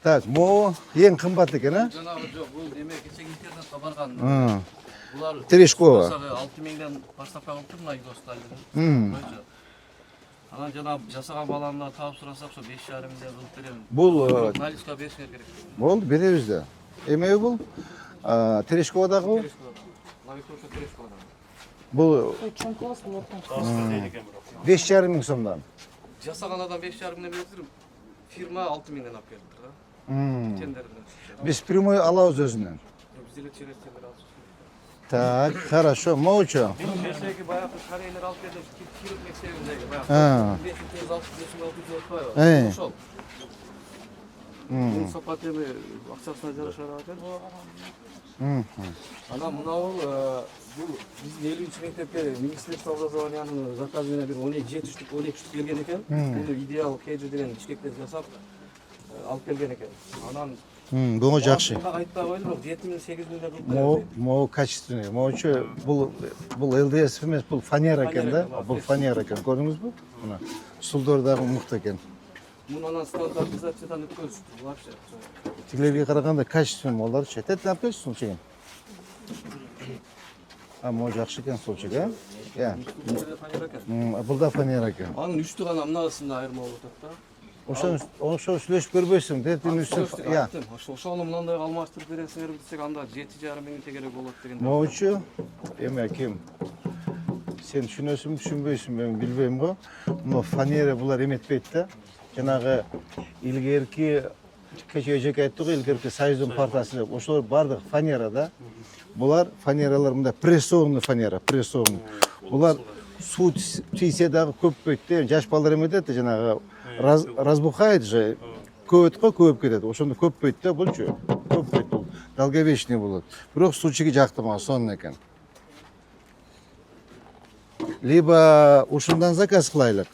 Так, мо ең қымбат екен, а? Жанагы жок, бул эме кече интернетке барган. Булар Терешкова. 6000ден поставка кылып тур, мына достайлар. Анан жана жасаган баламдар таап сурасак, ошо 5,5 миңден кылып берем. Бул Наличка беришиңер керек. болды, беребиз да. Эме бул? Терешковадагы бул? Навикоша Терешковадан. Бул Чоң класс болот. 5,5 миң сомдон. Жасаган адам 5,5 миңден берип, фирма 6,000ден алып келиптир да. Тендерден. Биз прямой алабыз өзүнөн. Биз деле через тендер алып. Так, хорошо. Моучу. Кечеги баягы шарейлер алып келди, кирип мектебиндеги баягы. 560 ошол. Бул сапат эми акчасына жараша экен. Анан мынабул бул биздин 50 мектепке Министерство образованиянын заказы менен бир 12 штук келген экен. Буну идеал кейджи деген ишкектен жасап алып келген экен. Анан Буга жакшы. айтпай койду, бирок 7 миң 8 миңден кылып берди. Мо качественный. Моучу бул ЛДС эмес, бул фанера экен да. Бул фанера экен. Көрдүңүзбү? Мына стулдор дагы мыкты экен. Муну анан стандартизациядан өткөзүштү вообще. Тилерге караганда качественный моларчы. Тет напиш сулчугун. Мо жакшы экен сулчук, а? Я. Бул да фанера экен. Анын үстү гана мынасында айырма болуп атат да. Ошо сүйлөшүп көрбөйсүң, дедин үстү. Я. Ошону мындай алмаштырып бересиңер десек, анда 7,5 миң керек болот деген. Моучу эме ким? Сен түшүнөсүңбү, түшүнбөйсүңбү, мен билбейм го. Мына фанера булар эметпейт да. Жанагы илгерки кече эжек айтты го, илгерки Союздун партиясы деп. Ошолор бардык фанера да. Булар фанералар мында прессованный фанера, прессованный. Булар суу тийсе дагы көппөйт да. Жаш балдар эметет да, жанагы разбухает же. Көп кетет. Ошондо көппөйт да булчу. Көппөйт бул. Долговечный болот. Бирок суучугу жактырмаган сонун экен. Либо ушундан заказ кылайлык.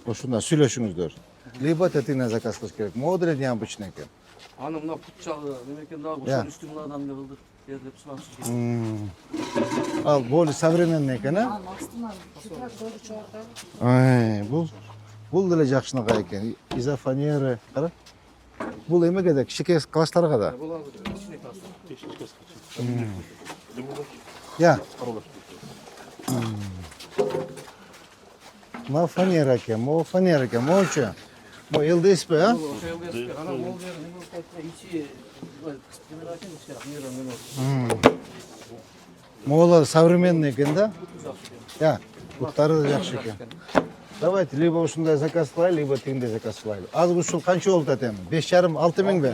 Ушундан сүйлөшүңүздөр. Либо тетиңден заказ кылыш керек. Модель необычный экен. Аны мына пут жагы неме экен дагы, ошонун үстүн мынадан эле кылдыр деп сурашты. Ал более современный экен, а? Астынан тетрадь көрүчү бар. Бул деле жакшынакай экен. Изофанеры, кара. Бул эмеге да, кичине класстарга да. Бул кичине класс. Я. Мо фанера экен, моучу. Мо ЛДСП, а? Ошо элге анан ол жер неме кайтса ичи генерация ишке Моолар современный экен да? Я. Буттары да жакшы экен. Давайте либо ушундай заказ кылайлы, либо тигиндей заказ кылайлы. Азыр ушул канча болуп атат эми? 5,5-6 миңби?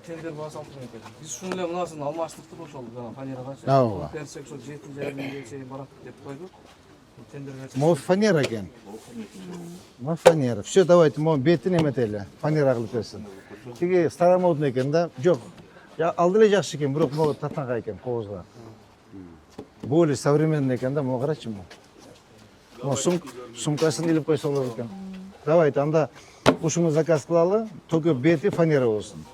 Тендер баасы 6 миң экен. Биз ушуну эле мынасын алмаштырдык ошол фанерагачы. Ооба. Берсек ошо 7,5 миңге чейин барат деп койдук. Тендер берсек. Мо фанера экен. Мо фанера. Все, давайте, мо бетин эметели. Фанера кылып берсин. Тиги старомодный экен да. Жок. Алды эле жакшы экен, бирок могу татанга экен, кобузга. Более современный экен да, могу карачы мо. Мо сумкасын илип койсо болот экен. Давайте, анда ушуну заказ кылалы, только бети фанера болсун.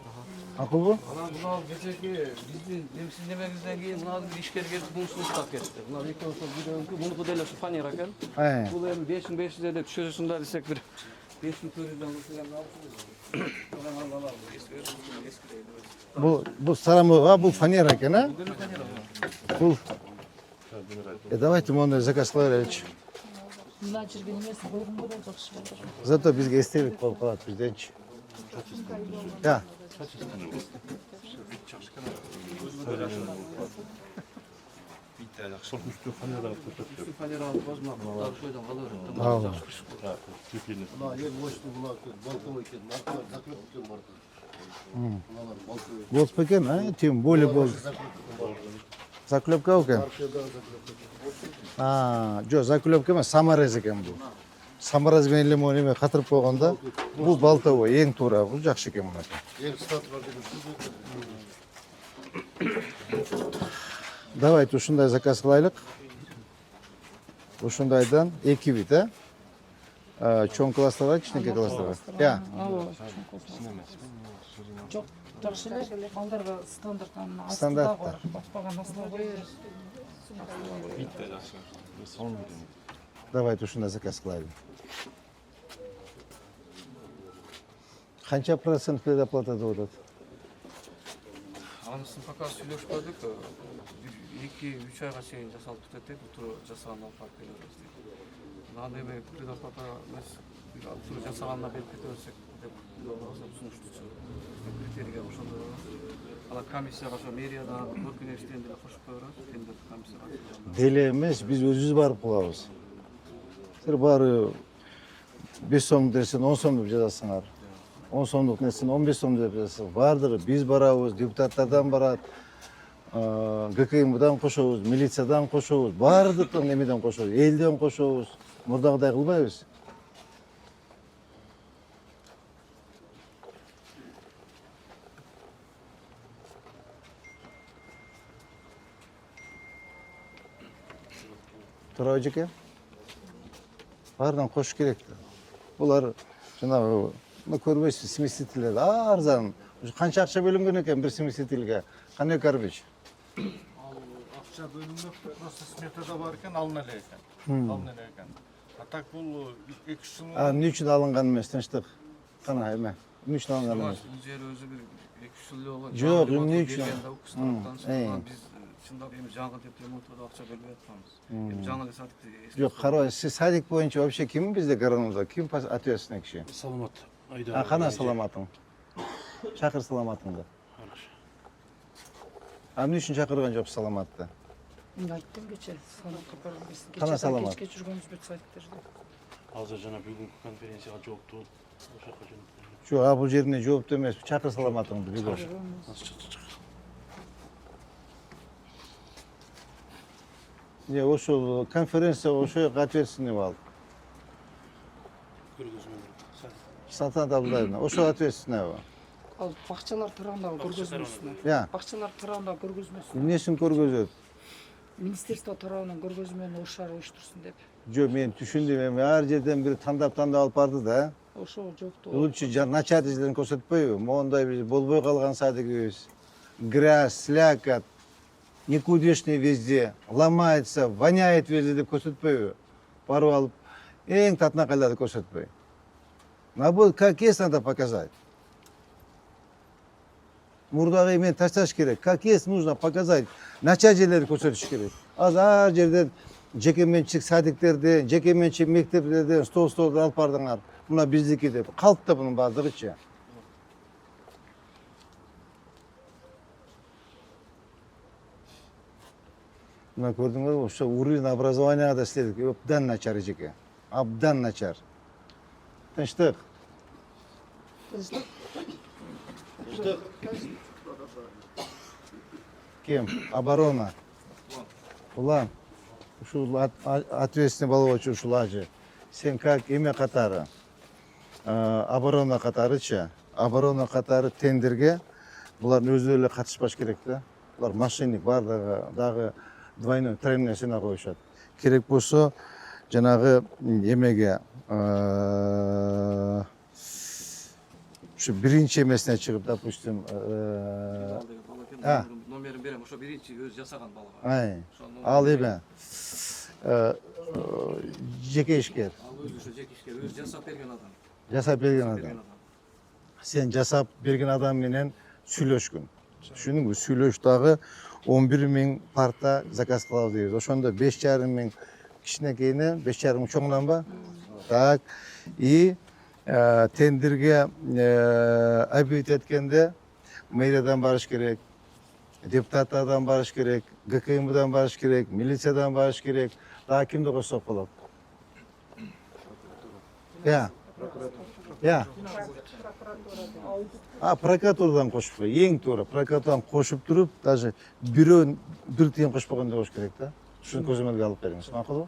Акылбы? Анан мына кечеги биздин сиз немеңизден кийин мына бир ишкер келип мунусун уктап кетти. Мына экөө ошол бирөөнүкү, мунуку деле ушу фанера экен. Бул эми 5500 эле түшүрүшүндө десек бир 5400дөн алып Бул старомодный, бул фанера экен, а? Бул. Давайте мондай заказ кылайлычы. Мына жерге немеси койгонго да жакшы болот. Зато бизге эстелик болуп калат бизденчи. Я. фанера алып базма ошойдон кала берет. Болуп экен, а? Тем более болду. Заклепка экен? Жок, заклепка эмес, саморез экен бул. Саморез менен эле мону эме катырып койгондо, бул балтовой, эң туура, бул жакшы экен мына. Эң статы бар деген. Давайте ушундай заказ кылайлык. Ушундайдан 2 бит, а? Чоң класстарга, кичинекей класстарга. Я. Жок, жакшы эле. Балдарга стандарттан Стандарттар. Баспаган астына кое бериз. Давайте ушундай заказ кылайлы. Қанша процент предоплата деп атат? Анысын пока сүйлөшпөдүк. 2-3 айга чейин жасалып бүтөт деп, туру жасагандан алып барып келебиз дейт. Анда эми предоплата эмес, туру жасаганына берип кете берсек деп сунуштучу. Критерийге ошондой болот. Ала комиссияга ошо мэриядан көркүнөштен деле кошуп коебуз, тендер комиссияга. Деле эмес, биз өзүбүз барып кылабыз. Силер баары 5 сом десең 10 сом деп жазасыңар. 10 сомдук нерсени 15 сом деп жазасың. Бардыгы биз барабыз, депутаттардан барат, ГКМдан кошобуз, милициядан кошобуз, баардыктан эмеден кошобуз, элден кошобуз. Мурдагыдай кылбайбыз. Тура эжеке? Баарынан кош керек. Булар жанагы көрбөйсүз смесителер арзан. Канча акча бөлүнгөн экен бир смесительге? Кане Карбич? Ал акча бөлүнмөк, просто сметада бар экен, алына эле экен. Алына эле экен. А так бул 2 жыл. Эмне үчүн алынган эмес, тынчтык. Кана эме. Эмне үчүн алынган эмес? Бул жер өзү бир 2 жыл болгон. Жок, эмне үчүн? Биз чындап эми жаңы деп ремонтко акча бөлбөй атканбыз. Эми жаңы эле садикти. Жок, карабай, сиз садик боюнча вообще ким бизде городда? Ким ответственный киши? Саламат. Айда. Кана саламатың? Чакыр саламатыңды. Хорошо. Эмне үчүн чакырган жок саламатты? Мен айттым кече, саламатка барабыз. Кана саламат? Кечке жүргөнбүз бүт сайттерде. Азыр жана бүгүнкү конференцияга жооптуу ошо жакка жөнөттү. Жок, бул жерине жооптуу эмес. Чакыр саламатыңды бүгүн. Насыл чык. Не, ошол конференция ошо ответственный ал. Көргөзмө. Салтанат Абдулаевна, ошо ответственный. Ал бакчалар тууралуу көргөзмөсүнө. Я, Бакчалар тууралуу көргөзмөсүнө. эмнесин көргөзөт? Министерство тууралуу көргөзмөнү ошар уюштурсун деп. Жок, мен түшүндүм, эми ар жерден бир тандап алып барды да. Ошо жокту. Лучше начальниктен көрсөтпөйбү? Моундай биз болбой калган садыгыбыз. Грязь, слякоть, никудышный везде, ломается, воняет везде деп көрсөтпөйбү? Барып алып, эң татынакайларды көрсөтпөй. Надо как есть надо показать. Мурдагы эмен ташташ керек. Как есть нужно показать. Начар жерлерди көрсөтүш керек. Азыр ар жерден жекеменчик садиктерден, жекеменчик мектептерден стол-столду алып бардыңар. Мына биздики деп. Калпты бунун баардыгычы. Мына көрдүңөрбү, ошо уровень образованияга да иштедик. Абдан начар эжеке. Абдан начар. Тынчтык. Кем? Оборона. Улан. Ушул ответственный болобочу ушул ажы. Сен как эме катары? Оборона катарычы. Оборона катары тендерге булардын өзү эле катышпаш керек да. Булар мошенник бардыгы дагы двойной, тройной сына коюшат. Керек болсо жанагы эмеге ушу биринчи эмесине чыгып, допустим, Номерин берем, ошо биринчи өзү жасаган балага. ай, ал эме жеке ишкер. Ал өзү ошо жеке ишкер, өзү жасап берген адам. Жасап берген адам. Сен жасап берген адам менен сүйлөшкүн. Түшүндүңбү? Сүйлөш дагы 11 000 парта заказ кылабыз дейбиз. Ошондо 5,5 000 кичинекейине, 5,5 000 чоңунан ба? Так. И тендерге объявить эткенде мэриядан барыш керек, депутаттардан барыш керек, ГКМдан барыш керек, милициядан барыш керек. Дагы кимди кошсок болот? Я. Прокуратурадан кошуп кой. Эң туура. Прокуратурадан кошуп туруп, даже бирөө бир тыйын кошпогондой болуш керек да. Ушуну көзөмөлгө алып бериңиз. Макулбу?